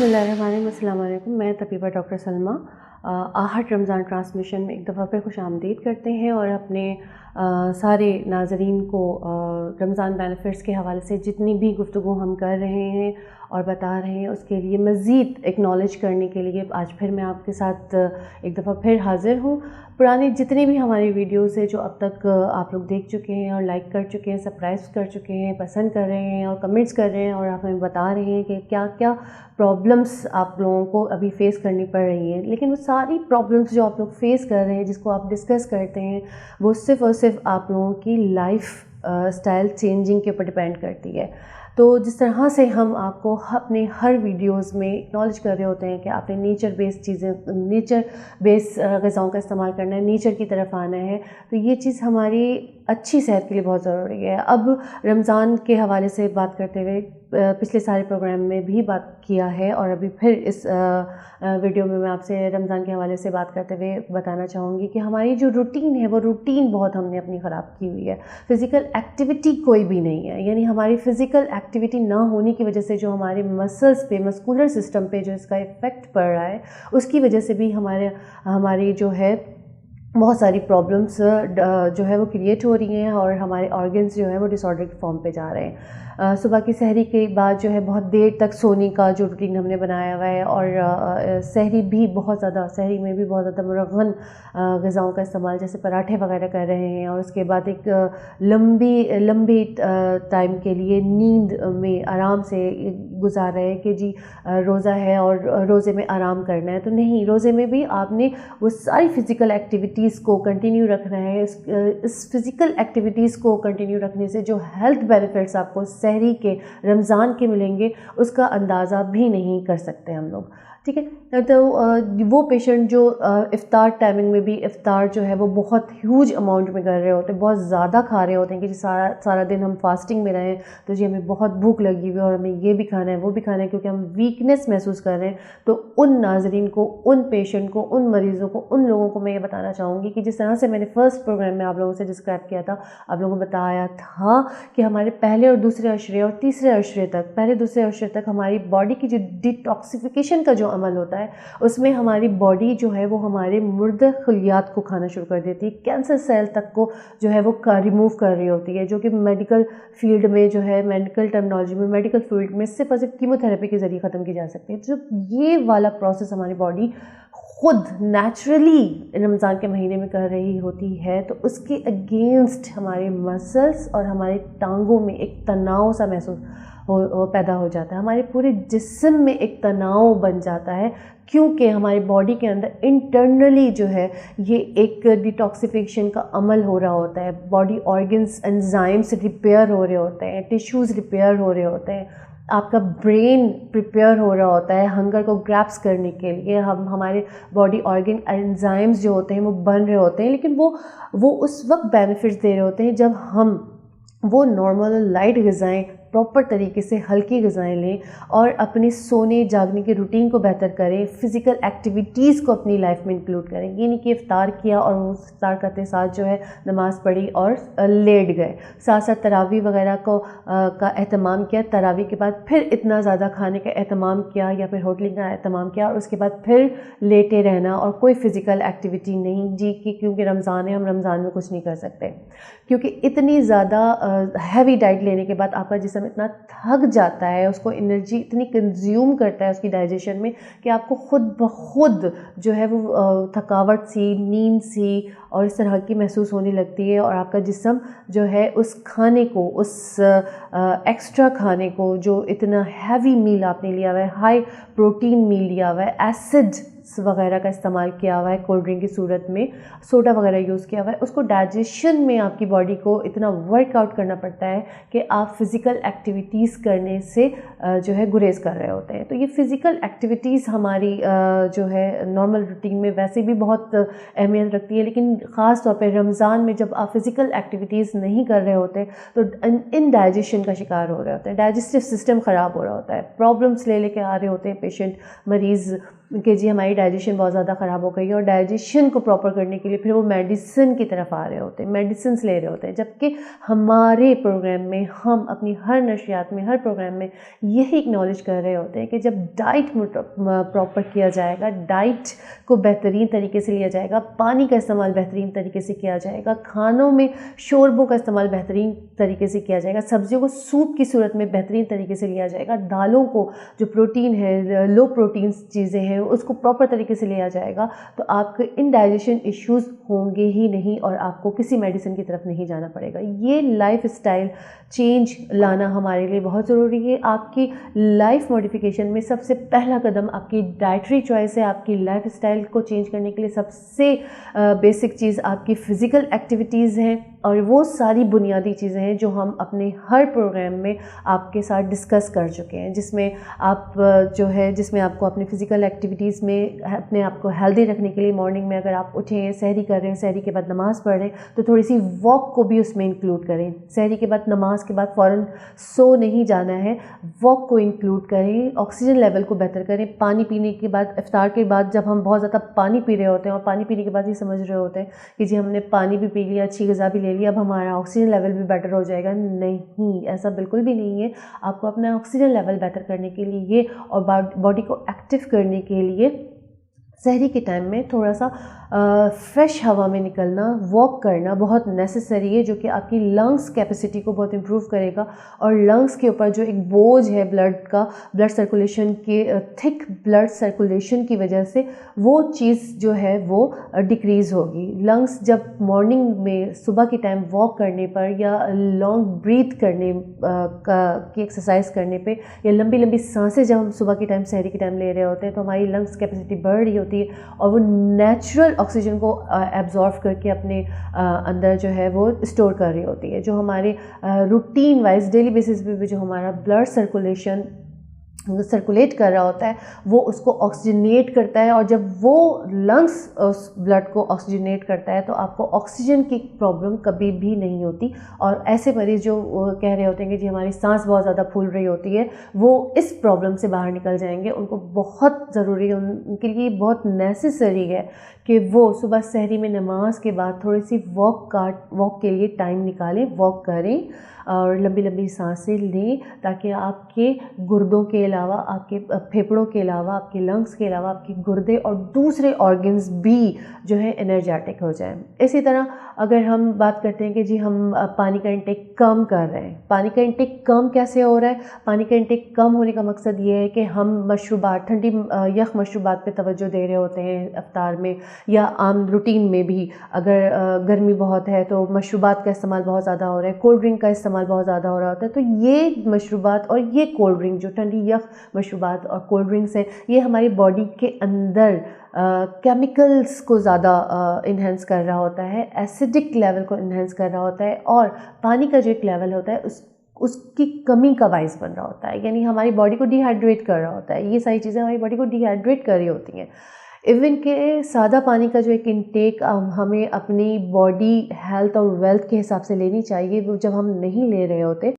बिस्मिल्लाहिर्रहमानिर्रहीम, अस्सलाम वालेकुम। मैं तबीबा डॉक्टर सलमा आहट रमज़ान ट्रांसमिशन में एक दफ़ा फिर खुशामदीद करते हैं और अपने सारे नाज़रीन को रमज़ान बेनिफिट्स के हवाले से जितनी भी गुफ्तगू हम कर रहे हैं और बता रहे हैं उसके लिए मज़ीद एक्नॉलेज करने के लिए आज फिर मैं आपके साथ एक दफ़ा फिर हाज़िर हूँ। पुराने जितने भी हमारी वीडियोस हैं जो अब तक आप लोग देख चुके हैं और लाइक कर चुके हैं, सब्सक्राइब कर चुके हैं, पसंद कर रहे हैं और कमेंट्स कर रहे हैं और आप हमें बता रहे हैं कि क्या क्या प्रॉब्लम्स आप लोगों को अभी फ़ेस करनी पड़ रही हैं। लेकिन वो सारी प्रॉब्लम्स जो आप लोग फ़ेस कर रहे हैं, जिसको आप डिस्कस करते हैं, वो सिर्फ़ और सिर्फ आप लोगों की लाइफ स्टाइल चेंजिंग के ऊपर डिपेंड करती है। तो जिस तरह से हम आपको अपने हर वीडियोस में एक्नॉलेज कर रहे होते हैं कि आपने नेचर बेस्ड चीज़ें, नेचर बेस्ड ग़िज़ाओं का इस्तेमाल करना है, नेचर की तरफ आना है, तो ये चीज़ हमारी अच्छी सेहत के लिए बहुत ज़रूरी है। अब रमज़ान के हवाले से बात करते हुए पिछले सारे प्रोग्राम में भी बात किया है और अभी फिर इस वीडियो में मैं आपसे रमज़ान के हवाले से बात करते हुए बताना चाहूँगी कि हमारी जो रूटीन है वो रूटीन बहुत हमने अपनी ख़राब की हुई है। फ़िज़िकल एक्टिविटी कोई भी नहीं है, यानी हमारी फ़िज़िकल एक्टिविटी ना होने की वजह से जो हमारे मसल्स पे, मस्कुलर सिस्टम पे जो इसका इफ़ेक्ट पड़ रहा है, उसकी वजह से भी हमारी जो है बहुत सारी प्रॉब्लम्स जो है वो क्रिएट हो रही हैं और हमारे ऑर्गन्स जो है वो डिसऑर्डर के फॉर्म पे जा रहे हैं। सुबह की सहरी के बाद जो है बहुत देर तक सोने का जो रूटीन हमने बनाया हुआ है और सहरी भी बहुत ज़्यादा, सहरी में भी बहुत ज़्यादा मुरग़न ग़िज़ाओं का इस्तेमाल, जैसे पराठे वगैरह कर रहे हैं और उसके बाद एक लंबी टाइम के लिए नींद में आराम से गुजार रहे हैं कि जी रोज़ा है और रोज़े में आराम करना है। तो नहीं, रोज़े में भी आपने वो सारी फ़िज़िकल एक्टिविटीज़ को कंटिन्यू रखना है। इस फ़िज़िकल एक्टिविटीज़ को कंटिन्यू रखने से जो हेल्थ बेनिफिट्स आपको सहरी के, रमज़ान के मिलेंगे, उसका अंदाज़ा भी नहीं कर सकते हम लोग, ठीक है। तो वो पेशेंट जो इफ़्तार टाइमिंग में भी इफ़्तार जो है वो बहुत ह्यूज अमाउंट में कर रहे होते हैं, बहुत ज़्यादा खा रहे होते हैं कि जी सारा दिन हम फास्टिंग में रहें तो जी हमें बहुत भूख लगी हुई है और हमें ये भी खाना है, वो भी खाना है, क्योंकि हम वीकनेस महसूस कर रहे हैं। तो उन नाज़रीन को, उन पेशेंट को, उन मरीज़ों को, उन लोगों को मैं ये बताना चाहूँगी कि जिस तरह से मैंने फ़र्स्ट प्रोग्राम में आप लोगों से डिस्क्राइब किया था, आप लोगों को बताया था कि हमारे पहले और दूसरे अशरे और तीसरे अशरे तक, पहले दूसरे अशरे तक हमारी बॉडी की जो डिटॉक्सिफिकेशन का जो अमल होता है, उसमें हमारी बॉडी जो है वो हमारे मुर्दा खलियात को खाना शुरू कर देती है, कैंसर सेल तक को जो है वो रिमूव कर रही होती है, जो कि मेडिकल फील्ड में जो है, मेडिकल टर्मिनोलॉजी में, मेडिकल फील्ड में सिर्फ और सिर्फ कीमोथेरेपी के ज़रिए ख़त्म की जा सकती है। तो ये वाला प्रोसेस हमारी बॉडी खुद नेचुरली रमज़ान के महीने में कर रही होती है, तो उसके अगेंस्ट हमारे मसल्स और हमारे टांगों में एक तनाव सा महसूस पैदा हो जाता है, हमारे पूरे जिस्म में एक तनाव बन जाता है, क्योंकि हमारी बॉडी के अंदर इंटरनली जो है ये एक डिटॉक्सिफिकेशन का अमल हो रहा होता है। बॉडी ऑर्गन्स, एंजाइम्स रिपेयर हो रहे होते हैं, टिश्यूज़ रिपेयर हो रहे होते हैं, आपका ब्रेन प्रिपेयर हो रहा होता है हंगर को ग्रैप्स करने के लिए। हमारे बॉडी ऑर्गन एंजाइम्स जो होते हैं वो बन रहे होते हैं, लेकिन वो उस वक्त बेनिफिट्स दे रहे होते हैं जब हम वो नॉर्मल लाइट ग़िज़ाएँ, प्रॉपर तरीके से हल्की ग़िज़ाएँ लें और अपने सोने जागने की रूटीन को बेहतर करें, फ़िज़िकल एक्टिविटीज़ को अपनी लाइफ में इंक्लूड करें। ये नहीं कि इफ़्तार किया और उस इफ़्तार करते साथ जो है नमाज़ पढ़ी और लेट गए, साथ साथ तरावी वगैरह का एहतमाम किया, तरावी के बाद फिर इतना ज़्यादा खाने का एहतमाम किया या फिर होटलिंग का एहतमाम किया और उसके बाद फिर लेटे रहना और कोई फ़िज़िकल एक्टिविटी नहीं जी, क्योंकि रमज़ान है, हम रमज़ान में कुछ नहीं कर सकते, क्योंकि इतनी ज़्यादा हैवी डाइट लेने के बाद आपका जिस्म इतना थक जाता है, उसको एनर्जी इतनी कंज्यूम करता है उसकी डाइजेशन में कि आपको खुद ब खुद जो है वो थकावट सी, नींद सी और इस तरह की महसूस होने लगती है और आपका जिस्म जो है उस खाने को, उस एक्स्ट्रा खाने को, जो इतना हैवी मील आपने लिया हुआ है, हाई प्रोटीन मील लिया हुआ है, एसिड वगैरह का इस्तेमाल किया हुआ है, कोल्ड ड्रिंक की सूरत में सोडा वगैरह यूज़ किया हुआ है, उसको डाइजेशन में आपकी बॉडी को इतना वर्कआउट करना पड़ता है कि आप फ़िज़िकल एक्टिविटीज़ करने से जो है गुरेज कर रहे होते हैं। तो ये फ़िज़िकल एक्टिविटीज़ हमारी जो है नॉर्मल रूटीन में वैसे भी बहुत अहमियत रखती है, लेकिन ख़ास तौर पे रमज़ान में जब आप फ़िज़िकल एक्टिविटीज़ नहीं कर रहे होते तो इनडाइजेशन का शिकार हो रहे होते हैं, डाइजेस्टिव सिस्टम ख़राब हो रहा होता है, प्रॉब्लम्स लेके आ रहे होते हैं पेशेंट, मरीज़ कि जी हमारी डाइजेशन बहुत ज़्यादा ख़राब हो गई है और डाइजेशन को प्रॉपर करने के लिए फिर वो मेडिसिन की तरफ आ रहे होते हैं, मेडिसिन ले रहे होते हैं। जबकि हमारे प्रोग्राम में हम अपनी हर नशियात में, हर प्रोग्राम में यही एक्नॉलेज कर रहे होते हैं कि जब डाइट प्रॉपर किया जाएगा, डाइट को बेहतरीन तरीके से लिया जाएगा, पानी का इस्तेमाल बेहतरीन तरीके से किया जाएगा, खानों में शोरबों का इस्तेमाल बेहतरीन तरीके से किया जाएगा, सब्जियों को सूप की सूरत में बेहतरीन तरीके से लिया जाएगा, दालों को जो प्रोटीन है, लो प्रोटीन चीज़ें हैं, उसको प्रॉपर तरीके से लिया जाएगा, तो आपके इनडाइजेशन इश्यूज़ होंगे ही नहीं और आपको किसी मेडिसिन की तरफ नहीं जाना पड़ेगा। ये लाइफ स्टाइल चेंज लाना हमारे लिए बहुत ज़रूरी है। आपकी लाइफ मॉडिफिकेशन में सबसे पहला कदम आपकी डाइटरी चॉइस है। आपकी लाइफ स्टाइल को चेंज करने के लिए सबसे बेसिक चीज़ आपकी फ़िज़िकल एक्टिविटीज़ हैं और वो सारी बुनियादी चीज़ें हैं जो हम अपने हर प्रोग्राम में आपके साथ डिस्कस कर चुके हैं, जिसमें आप जिसमें आपको अपनी फ़िज़िकल एक्टिविटीज़ में अपने आप को हेल्दी रखने के लिए मॉर्निंग में अगर आप उठें, सहरी कर रहे हैं, सहरी के बाद नमाज़ पढ़ रहे हैं तो थोड़ी सी वॉक को भी उसमें इंक्लूड करें। सहरी के बाद, नमाज के बाद फ़ौरन सो नहीं जाना है, वॉक को इंक्लूड करें, ऑक्सीजन लेवल को बेहतर करें। पानी पीने के बाद, इफ्तार के बाद जब हम बहुत ज़्यादा पानी पी रहे होते हैं और पानी पीने के बाद ये समझ रहे होते हैं कि जी हमने पानी भी पी लिया, अच्छी ग़िज़ा भी ले लिया, अब हमारा ऑक्सीजन लेवल भी बेटर हो जाएगा। नहीं, ऐसा बिल्कुल भी नहीं है। आपको अपना ऑक्सीजन लेवल बेहतर करने के लिए और बॉडी को एक्टिव करने के लिए सहरी के टाइम में थोड़ा सा फ्रेश हवा में निकलना, वॉक करना बहुत नेसेसरी है, जो कि आपकी लंग्स कैपेसिटी को बहुत इम्प्रूव करेगा और लंग्स के ऊपर जो एक बोझ है ब्लड सर्कुलेशन के, थिक ब्लड सर्कुलेशन की वजह से वो चीज़ जो है वो डिक्रीज़ होगी। लंग्स जब मॉर्निंग में सुबह के टाइम वॉक करने पर या लॉन्ग ब्रीथ करने की एक्सरसाइज करने पे या लंबी लंबी सांसें जब हम सुबह के टाइम, सहरी के टाइम ले रहे होते हैं तो हमारी लंग्स कैपेसिटी बढ़ रही होती है और वो नेचुरल ऑक्सीजन को एब्जॉर्ब करके अपने अंदर जो है वो स्टोर कर रही होती है। जो हमारे रूटीन वाइज डेली बेसिस पे भी जो हमारा ब्लड सर्कुलेट कर रहा होता है वो उसको ऑक्सीजनेट करता है और जब वो लंग्स उस ब्लड को ऑक्सीजनेट करता है तो आपको ऑक्सीजन की प्रॉब्लम कभी भी नहीं होती। और ऐसे मरीज़ जो कह रहे होते हैं कि जी हमारी सांस बहुत ज़्यादा फूल रही होती है, वो इस प्रॉब्लम से बाहर निकल जाएंगे। उनको बहुत ज़रूरी है, उनके लिए बहुत नेसेसरी है कि वो सुबह सहरी में नमाज के बाद थोड़ी सी वॉक के लिए टाइम निकालें, वॉक करें और लंबी लंबी सांसें लें ताकि आपके गुर्दों के अलावा, आपके फेफड़ों के अलावा, आपके लंग्स के अलावा आपके गुर्दे और दूसरे ऑर्गन्स भी जो है एनर्जेटिक हो जाएं। इसी तरह अगर हम बात करते हैं कि जी हम पानी का इंटेक कम कर रहे हैं, पानी का इंटेक कम कैसे हो रहा है? पानी का इंटेक कम होने का मकसद ये है कि हम मशरूबात, ठंडी यख मशरूबात पे तवज्जो दे रहे होते हैं इफ्तार में या आम रूटीन में भी। अगर गर्मी बहुत है तो मशरूबात का इस्तेमाल बहुत ज़्यादा हो रहा है, कोल्ड ड्रिंक का इस्तेमाल बहुत ज़्यादा हो रहा होता है, तो ये मशरूबात और ये कोल्ड ड्रिंक, जो ठंडी यख मशरूबात और कोल्ड ड्रिंक्स हैं, ये हमारी बॉडी के अंदर केमिकल्स को ज़्यादा इन्हेंस कर रहा होता है, एसिडिक लेवल को इन्हेंस कर रहा होता है और पानी का जो एक लेवल होता है उसकी कमी का बाइस बन रहा होता है, यानी हमारी बॉडी को डिहाइड्रेट कर रहा होता है। ये सारी चीज़ें हमारी बॉडी को डिहाइड्रेट कर रही होती हैं। इवन के सादा पानी का जो एक इंटेक हमें अपनी बॉडी हेल्थ और वेल्थ के हिसाब से लेनी चाहिए, वो जब हम नहीं ले रहे होते